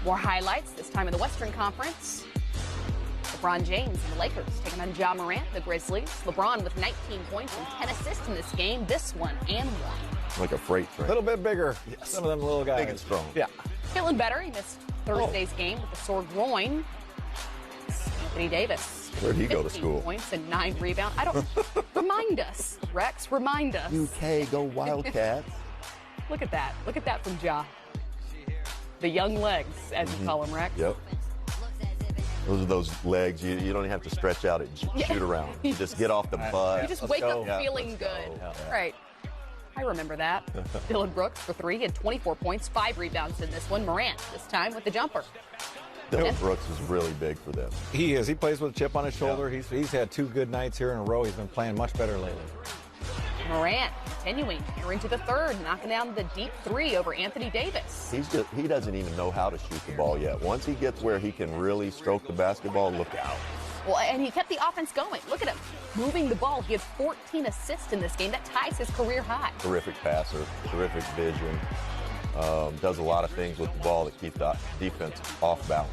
More highlights, this time in the Western Conference. LeBron James and the Lakers taking on Ja Morant, the Grizzlies. LeBron with 19 points and 10 assists in this game. This one and one. Like a freight train. A little bit bigger. Yes. Some of them little guys. Big and strong. Yeah. Feeling better. He missed Thursday's game with a sore groin. Anthony Davis. Where'd he go to 15 school? points and 9 rebounds. I don't. Remind us, Rex. Remind us. UK, go Wildcats. Look at that. Look at that from Ja. The young legs, as you call them, Rex. Yep. Those are those legs. You don't even have to stretch out and shoot around. You just get off the bus. You just wake up Yeah, feeling good. Yeah. Right. I remember that. Dillon Brooks for 3 had 24 points, 5 rebounds in this one. Morant this time with the jumper. Dillon Brooks is really big for them. He is. He plays with a chip on his shoulder. Yeah. He's had 2 good nights here in a row. He's been playing much better lately. Morant continuing here into the third, knocking down the deep 3 over Anthony Davis. He doesn't even know how to shoot the ball yet. Once he gets where he can really stroke the basketball, look out. Well, and he kept the offense going. Look at him moving the ball. He had 14 assists in this game. That ties his career high. Terrific passer, terrific vision. Does a lot of things with the ball to keep the defense off balance.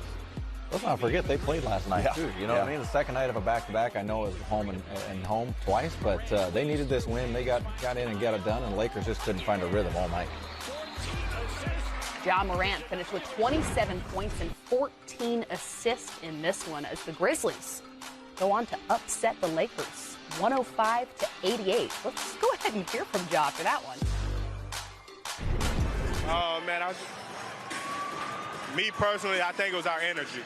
Let's not forget they played last night, Yeah. too. You know what I mean? The second night of a back-to-back, I know it was home and home twice, but they needed this win. They got in and got it done, and Lakers just couldn't find a rhythm all night. Ja Morant finished with 27 points and 14 assists in this one as the Grizzlies go on to upset the Lakers 105-88. Let's go ahead and hear from Ja for that one. Oh, man, me personally, I think it was our energy.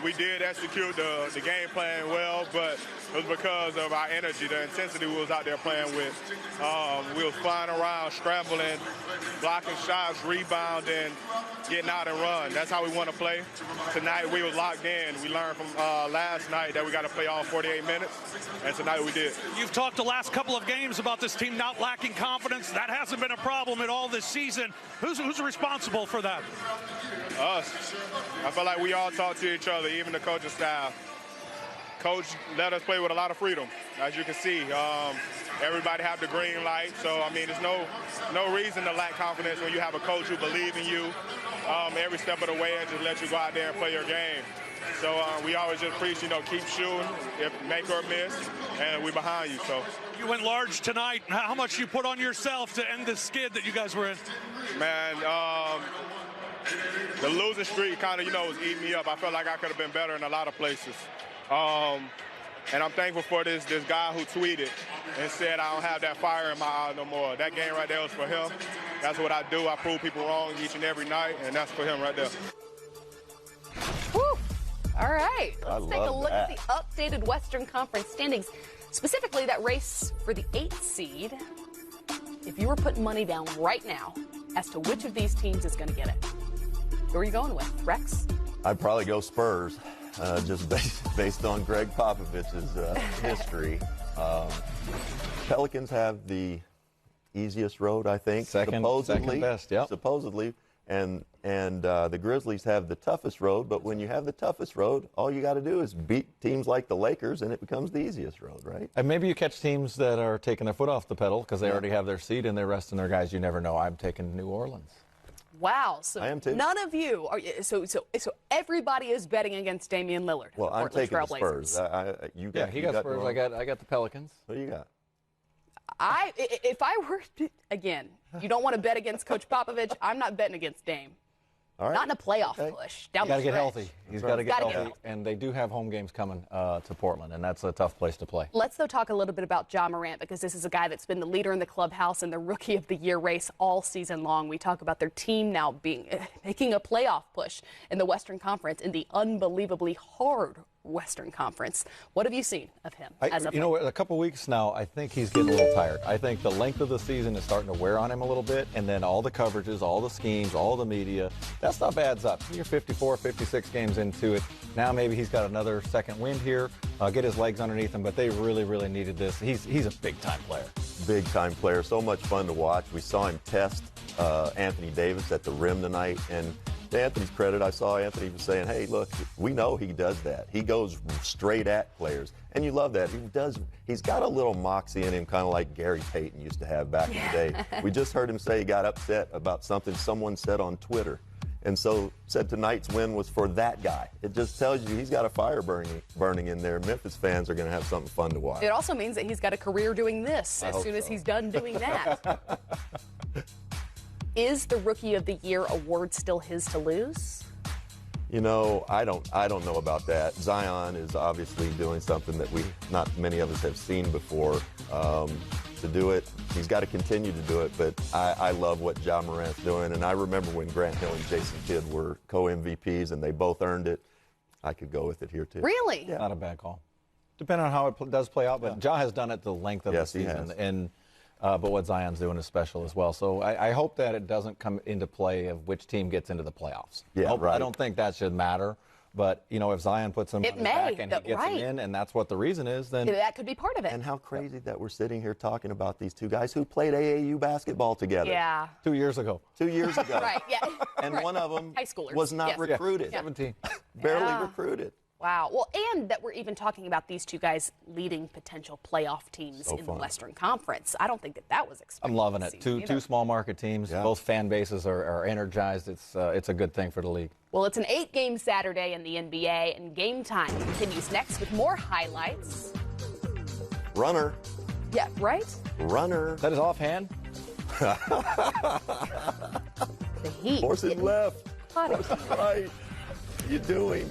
We did execute the game plan well, but it was because of our energy, the intensity we was out there playing with. We was flying around, scrambling, blocking shots, rebounding, getting out and run. That's how we want to play. Tonight we was locked in. We learned from last night that we got to play all 48 minutes, and tonight we did. You've talked the last couple of games about this team not lacking confidence. That hasn't been a problem at all this season. Who's responsible for that? Us. I feel like we all talk to each other, even the coaching staff. Coach let us play with a lot of freedom, as you can see. Everybody have the green light, so I mean, there's no reason to lack confidence when you have a coach who believes in you every step of the way and just let you go out there and play your game. So we always just preach, keep shooting, if make or miss, and we behind you. So You went large tonight. How much you put on yourself to end the skid that you guys were in? Man, the losing streak kind of, was eating me up. I felt like I could have been better in a lot of places. And I'm thankful for this guy who tweeted and said I don't have that fire in my eye no more. That game right there was for him. That's what I do. I prove people wrong each and every night, and that's for him right there. Whew. All right, let's take a look that. at the updated Western Conference standings, specifically that race for the 8th seed. If you were putting money down right now as to which of these teams is going to get it, who are you going with, Rex? I'd probably go Spurs, just based on Greg Popovich's history. Pelicans have the easiest road, I think. Second best, yep. Supposedly. And the Grizzlies have the toughest road, but when you have the toughest road, all you got to do is beat teams like the Lakers, and it becomes the easiest road, right? And maybe you catch teams that are taking their foot off the pedal because they already have their seed and they're resting their guys. You never know. I'm taking New Orleans. Wow, so I am too. none of you are. So everybody is betting against Damian Lillard. Well, I'm Portland taking the Trailblazers. Spurs. He got Spurs. New Orleans. I got the Pelicans. What do you got? If I were again, you don't want to bet against Coach Popovich. I'm not betting against Dame. All right. Not in a playoff push. Down Got to the get stretch. healthy. He's got to get Gotta get healthy. And they do have home games coming to Portland, and that's a tough place to play. Let's, though, talk a little bit about Ja Morant, because this is a guy that's been the leader in the clubhouse in the Rookie of the Year race all season long. We talk about their team now making a playoff push in the Western Conference in the unbelievably hard Western Conference. What have you seen of him as of late? A couple weeks now, I think he's getting a little tired. I think the length of the season is starting to wear on him a little bit, and then all the coverages, all the schemes, all the media, that stuff adds up. You're 54, 56 games into it. Now maybe he's got another second wind here, get his legs underneath him, but they really, really needed this. He's a big-time player. Big-time player. So much fun to watch. We saw him test Anthony Davis at the rim tonight, and to Anthony's credit, I saw Anthony was saying, hey, look, we know he does that. He goes straight at players, and you love that. He's got a little moxie in him, kind of like Gary Payton used to have back in the day. We just heard him say he got upset about something someone said on Twitter, And so said tonight's win was for that guy. It just tells you he's got a fire burning in there. Memphis fans are going to have something fun to watch. It also means that he's got a career doing this as soon as he's done doing that. Is the Rookie of the Year award still his to lose? You know, I don't know about that. Zion is obviously doing something that not many of us have seen before. To do it, he's got to continue to do it, but I love what Ja Morant's doing, and I remember when Grant Hill and Jason Kidd were co-MVPs and they both earned it. I could go with it here too. Really? Yeah. Not a bad call. Depending on how it does play out, but Ja has done it the length of the season, and but what Zion's doing is special as well. So I hope that it doesn't come into play of which team gets into the playoffs. Yeah, I don't think that should matter. But, you know, if Zion puts him on his back and he gets him in, and that's what the reason is, then that could be part of it. And how crazy that we're sitting here talking about these two guys who played AAU basketball together. Yeah. 2 years ago. 2 years ago. Right, yeah. And one of them high schoolers. was not recruited. Yeah. 17. Barely recruited. Wow. Well, and that we're even talking about these two guys leading potential playoff teams in the Western Conference. I don't think that was expected. I'm loving it. Two small market teams. Yeah. Both fan bases are energized. It's a good thing for the league. Well, it's an 8-game Saturday in the NBA, and Game Time continues next with more highlights. Runner. Yeah, right? Runner. That is offhand. The Heat. Horses left. Right. What are you doing?